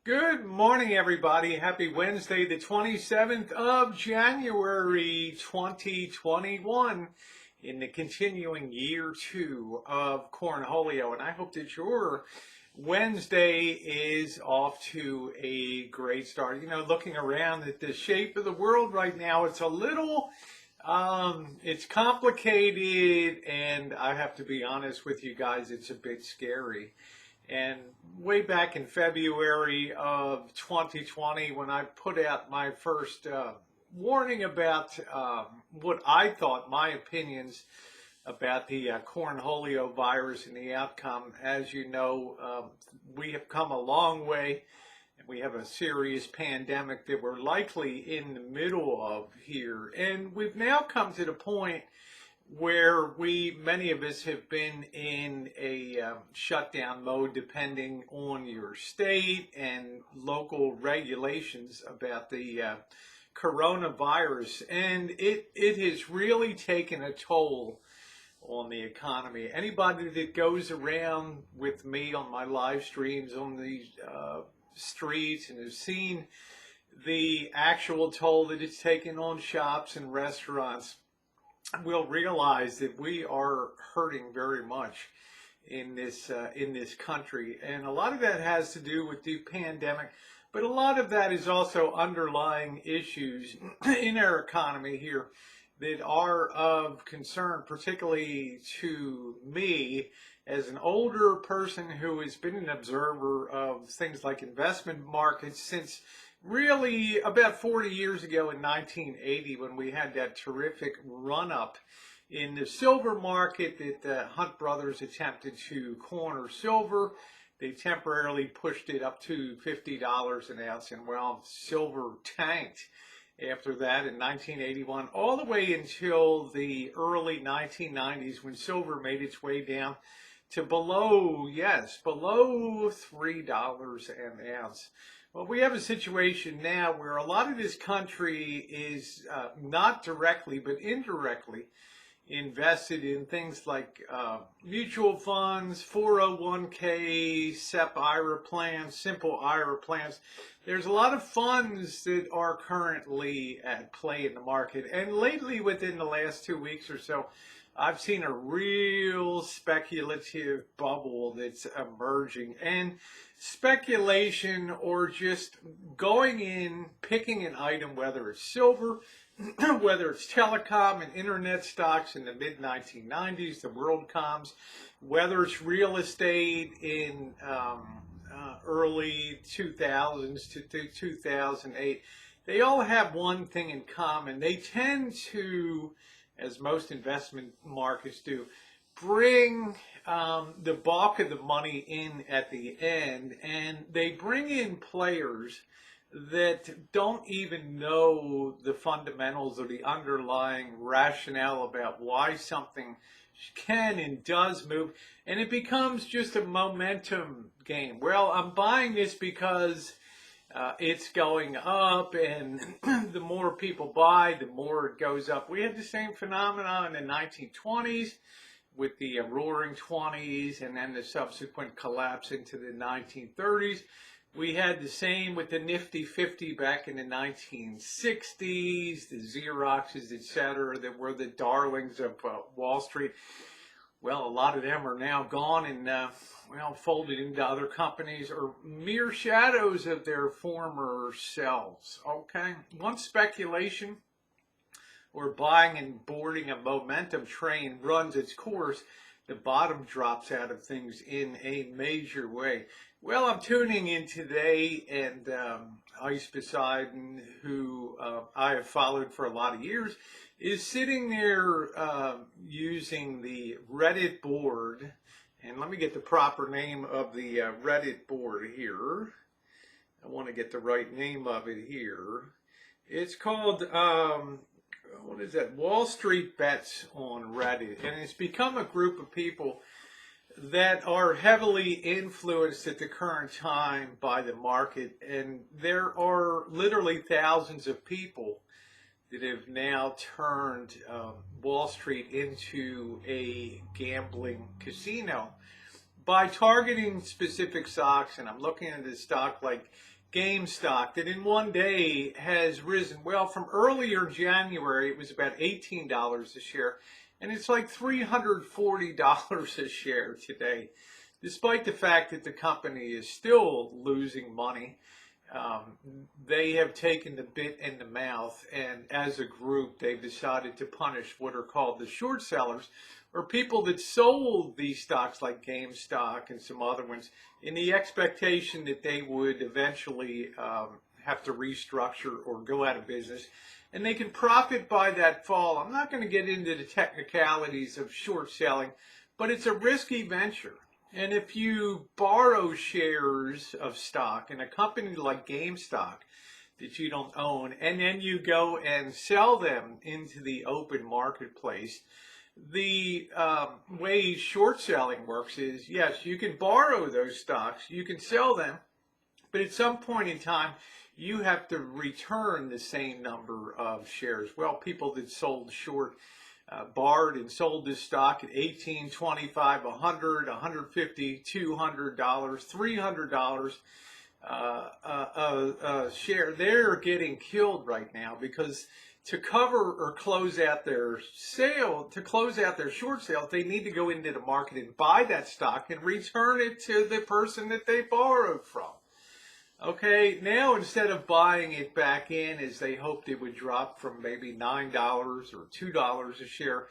Good morning, everybody. Happy Wednesday, the 27th of January, 2021, in the continuing year two of Cornholio. And I hope that your Wednesday is off to a great start. You know, looking around at the shape of the world right now, it's a little, it's complicated, and I have to be honest with you guys, it's a bit scary. And way back in February of 2020, when I put out my first warning about what I thought, my opinions about the cornholio virus and the outcome, as you know, we have come a long way. And we have a serious pandemic that we're likely in the middle of here. And we've now come to the point where many of us have been in a shutdown mode depending on your state and local regulations about the coronavirus. And it has really taken a toll on the economy. Anybody that goes around with me on my live streams on these streets and has seen the actual toll that it's taken on shops and restaurants will realize that we are hurting very much in this country, and a lot of that has to do with the pandemic, but a lot of that is also underlying issues in our economy here that are of concern, particularly to me as an older person who has been an observer of things like investment markets since really about 40 years ago in 1980, when we had that terrific run-up in the silver market that the Hunt brothers attempted to corner silver. They temporarily pushed it up to $50 an ounce, and well, silver tanked after that in 1981, all the way until the early 1990s, when silver made its way down to below $3 an ounce. Well, we have a situation now where a lot of this country is not directly but indirectly invested in things like mutual funds, 401k, SEP IRA plans, simple IRA plans. There's a lot of funds that are currently at play in the market. And lately, within the last 2 weeks or so, I've seen a real speculative bubble that's emerging. And speculation, or just going in, picking an item, whether it's silver, whether it's telecom and internet stocks in the mid-1990s, the WorldComs, whether it's real estate in early 2000s to 2008, they all have one thing in common. They tend to, as most investment markets do, bring the bulk of the money in at the end, and they bring in players that don't even know the fundamentals or the underlying rationale about why something can and does move, and it becomes just a momentum game. Well, I'm buying this because it's going up, and the more people buy, the more it goes up. We had the same phenomenon in the 1920s with the roaring 20s, and then the subsequent collapse into the 1930s. We had the same with the Nifty 50 back in the 1960s, the Xeroxes, etc., that were the darlings of Wall Street. Well, a lot of them are now gone and, folded into other companies, or mere shadows of their former selves, okay? Once speculation or buying and boarding a momentum train runs its course, the bottom drops out of things in a major way. Well, I'm tuning in today, and Ice Poseidon, who I have followed for a lot of years, is sitting there using the Reddit board. And let me get the proper name of the Reddit board here. I want to get the right name of it here. It's called, what is that? Wall Street Bets on Reddit. And it's become a group of people that are heavily influenced at the current time by the market. And there are literally thousands of people that have now turned Wall Street into a gambling casino by targeting specific stocks, and I'm looking at a stock like GameStop that in one day has risen. Well, from earlier January, it was about $18 a share, and it's like $340 a share today, despite the fact that the company is still losing money. They have taken the bit in the mouth, and as a group, they've decided to punish what are called the short sellers, or people that sold these stocks like GameStop and some other ones in the expectation that they would eventually have to restructure or go out of business, and they can profit by that fall. I'm not going to get into the technicalities of short selling, but it's a risky venture. And if you borrow shares of stock in a company like GameStop that you don't own, and then you go and sell them into the open marketplace, the way short selling works is, yes, you can borrow those stocks, you can sell them, but at some point in time, you have to return the same number of shares. Well, people that sold short borrowed and sold this stock at $18, $25, $100, $150, $200, $300 a share. They're getting killed right now because to cover or close out their sale, to close out their short sales, they need to go into the market and buy that stock and return it to the person that they borrowed from. Okay, now instead of buying it back in as they hoped it would drop from maybe $9 or $2 a share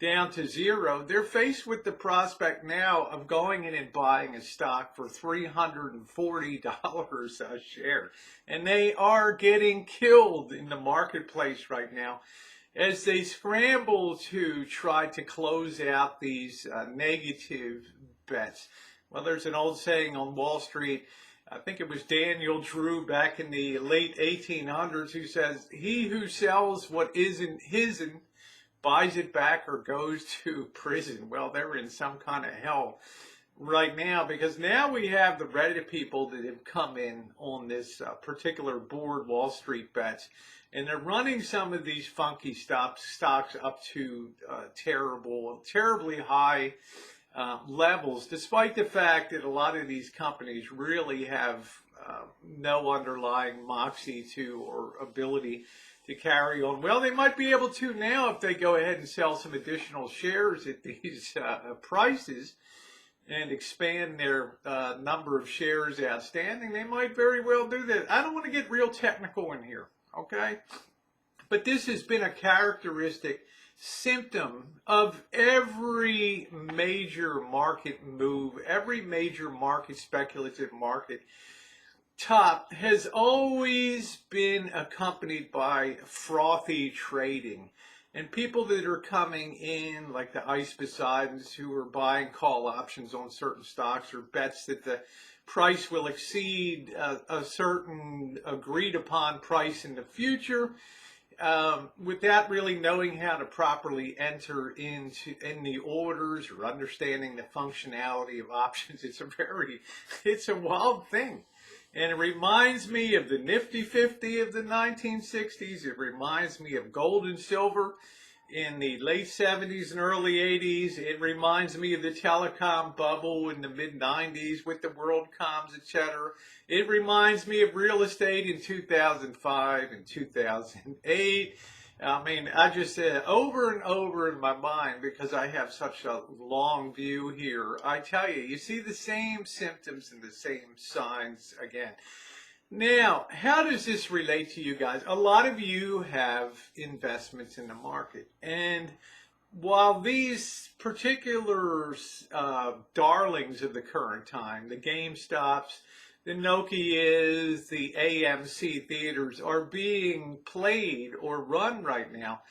down to zero, they're faced with the prospect now of going in and buying a stock for $340 a share. And they are getting killed in the marketplace right now as they scramble to try to close out these negative bets. Well, there's an old saying on Wall Street, I think it was Daniel Drew back in the late 1800s, who says, "He who sells what isn't his'n buys it back or goes to prison." Well, they're in some kind of hell right now because now we have the Reddit people that have come in on this particular board, Wall Street Bets, and they're running some of these funky stocks up to terribly high levels, despite the fact that a lot of these companies really have no underlying moxie to or ability to carry on. Well, they might be able to now if they go ahead and sell some additional shares at these prices and expand their number of shares outstanding. They might very well do that. I don't want to get real technical in here, okay? But this has been a characteristic symptom of every major market move, every major market, speculative market top has always been accompanied by frothy trading. And people that are coming in, like the ICE Poseidons, who are buying call options on certain stocks or bets that the price will exceed a certain agreed upon price in the future, without really knowing how to properly enter in the orders or understanding the functionality of options. It's a wild thing. And it reminds me of the Nifty 50 of the 1960s. It reminds me of gold and silver in the late 70s and early 80s. It reminds me of the telecom bubble in the mid-90s with the WorldComs, etc. It reminds me of real estate in 2005 and 2008. I mean, I just said over and over in my mind, because I have such a long view here, I tell you, you see the same symptoms and the same signs again. Now, how does this relate to you guys? A lot of you have investments in the market. And while these particular darlings of the current time, the GameStops, the Nokias, the AMC theaters are being played or run right now,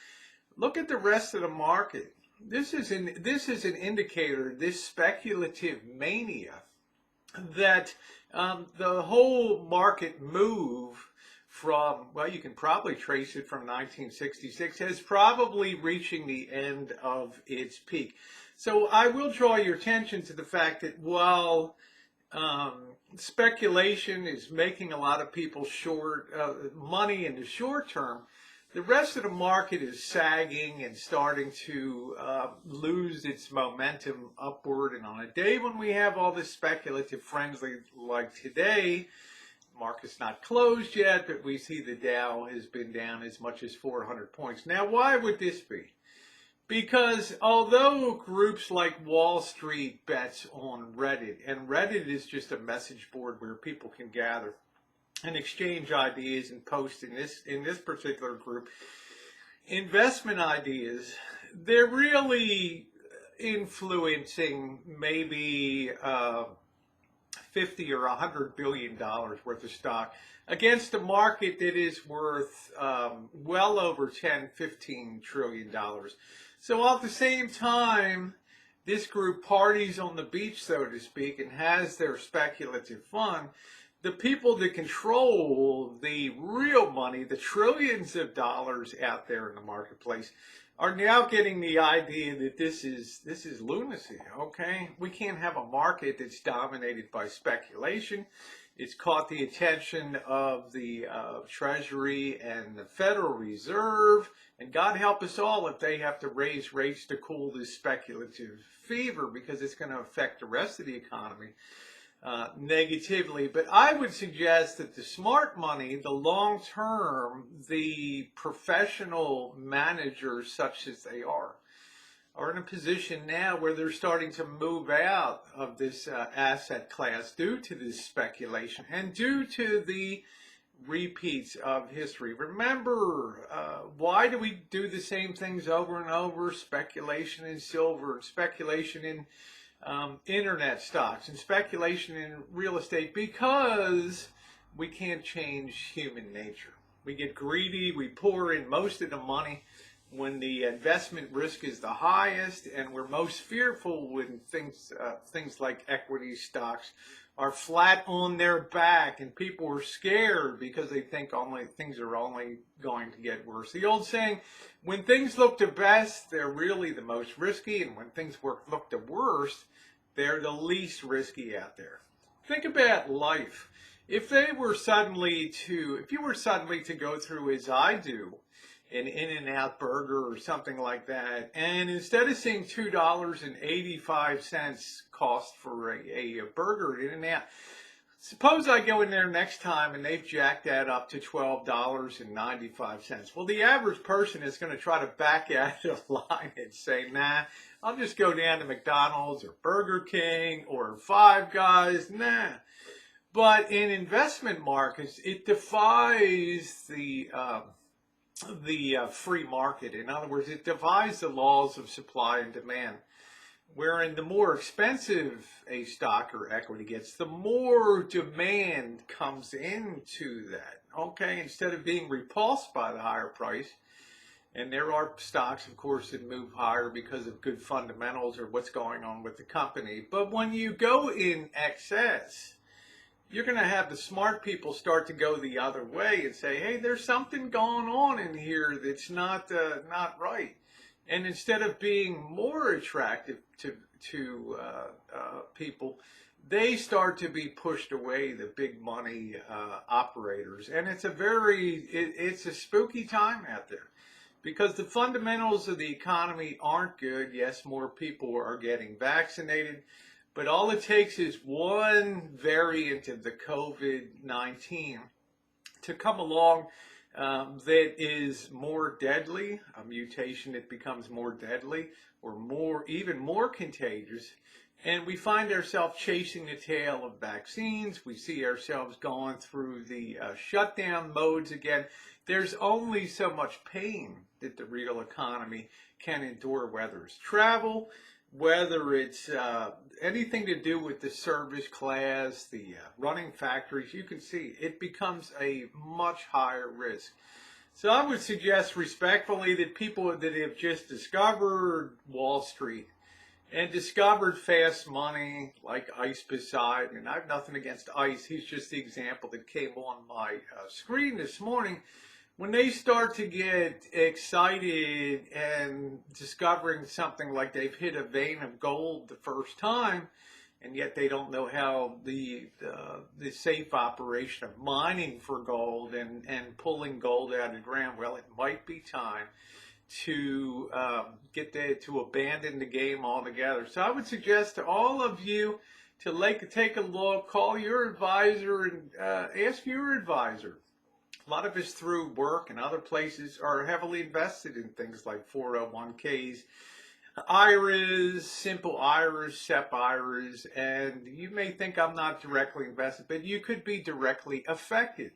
look at the rest of the market. This is an indicator, this speculative mania, that the whole market move from, well, you can probably trace it from 1966, is probably reaching the end of its peak. So I will draw your attention to the fact that while speculation is making a lot of people short money in the short term, The rest of the market is sagging and starting to lose its momentum upward. And on a day when we have all this speculative frenzy like today, market's not closed yet, but we see the Dow has been down as much as 400 points. Now, why would this be? Because although groups like Wall Street bets on Reddit, and Reddit is just a message board where people can gather and exchange ideas and post in this particular group investment ideas, they're really influencing maybe 50 or $100 billion worth of stock against a market that is worth well over 10-15 trillion dollars. So at the same time, this group parties on the beach, so to speak, and has their speculative fun. The people that control the real money, the trillions of dollars out there in the marketplace, are now getting the idea that this is lunacy. Okay, we can't have a market that's dominated by speculation. It's caught the attention of the Treasury and the Federal Reserve, and God help us all if they have to raise rates to cool this speculative fever, because it's going to affect the rest of the economy negatively. But I would suggest that the smart money, the long term, the professional managers, such as they are in a position now where they're starting to move out of this asset class due to this speculation and due to the repeats of history. Remember, why do we do the same things over and over? Speculation in silver, speculation in internet stocks, and speculation in real estate, because we can't change human nature. We get greedy, we pour in most of the money when the investment risk is the highest, and we're most fearful when things like equity stocks are flat on their back, and people are scared because they think things are only going to get worse. The old saying, when things look the best, they're really the most risky, and when things look the worst, they're the least risky out there. Think about life. If you were suddenly to go through, as I do, an In-N-Out burger or something like that, and instead of seeing $2.85 cost for a burger at In-N-Out, suppose I go in there next time and they've jacked that up to $12.95. Well, the average person is going to try to back out of the line and say, nah, I'll just go down to McDonald's or Burger King or Five Guys. Nah. But in investment markets, it defies the free market. In other words, it defies the laws of supply and demand, wherein the more expensive a stock or equity gets, the more demand comes into that. Okay, instead of being repulsed by the higher price. And there are stocks, of course, that move higher because of good fundamentals or what's going on with the company. But when you go in excess, you're going to have the smart people start to go the other way and say, hey, there's something going on in here that's not right. And instead of being more attractive to people, they start to be pushed away, the big money operators. And it's a spooky time out there, because the fundamentals of the economy aren't good. Yes, more people are getting vaccinated, but all it takes is one variant of the COVID-19 to come along that is more deadly, a mutation that becomes more deadly or even more contagious. And we find ourselves chasing the tail of vaccines. We see ourselves going through the shutdown modes again. There's only so much pain that the real economy can endure, whether it's travel, whether it's anything to do with the service class, the running factories. You can see it becomes a much higher risk. So I would suggest respectfully that people that have just discovered Wall Street and discovered fast money like Ice Beside, and I have nothing against Ice, he's just the example that came on my screen this morning. When they start to get excited and discovering something like they've hit a vein of gold the first time, and yet they don't know how the safe operation of mining for gold and pulling gold out of the ground. Well, it might be time to to abandon the game altogether. So I would suggest to all of you to take a look, call your advisor, and ask your advisor. A lot of us through work and other places are heavily invested in things like 401ks, IRAs, simple IRAs, SEP IRAs, and you may think I'm not directly invested, but you could be directly affected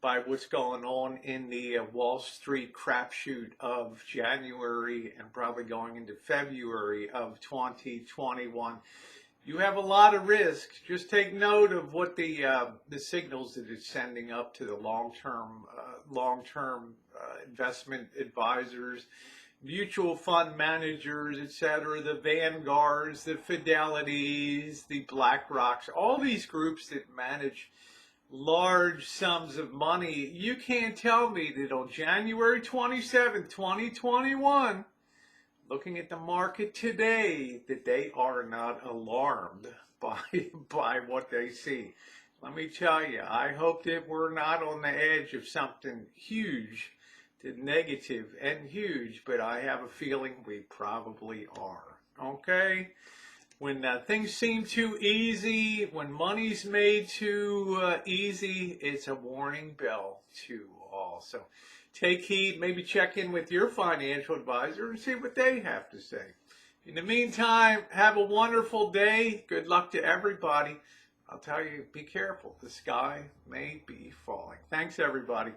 by what's going on in the Wall Street crapshoot of January and probably going into February of 2021. You have a lot of risk. Just take note of what the signals that it's sending up to the long-term investment advisors, mutual fund managers, etc., the Vanguards, the Fidelities, the BlackRocks, all these groups that manage large sums of money. You can't tell me that on January 27th, 2021, looking at the market today, that they are not alarmed by what they see. Let me tell you, I hope that we're not on the edge of something huge, negative and huge, but I have a feeling we probably are. Okay? When things seem too easy, when money's made too easy, it's a warning bell to all. So take heed, maybe check in with your financial advisor and see what they have to say. In the meantime, have a wonderful day. Good luck to everybody. I'll tell you, be careful. The sky may be falling. Thanks, everybody.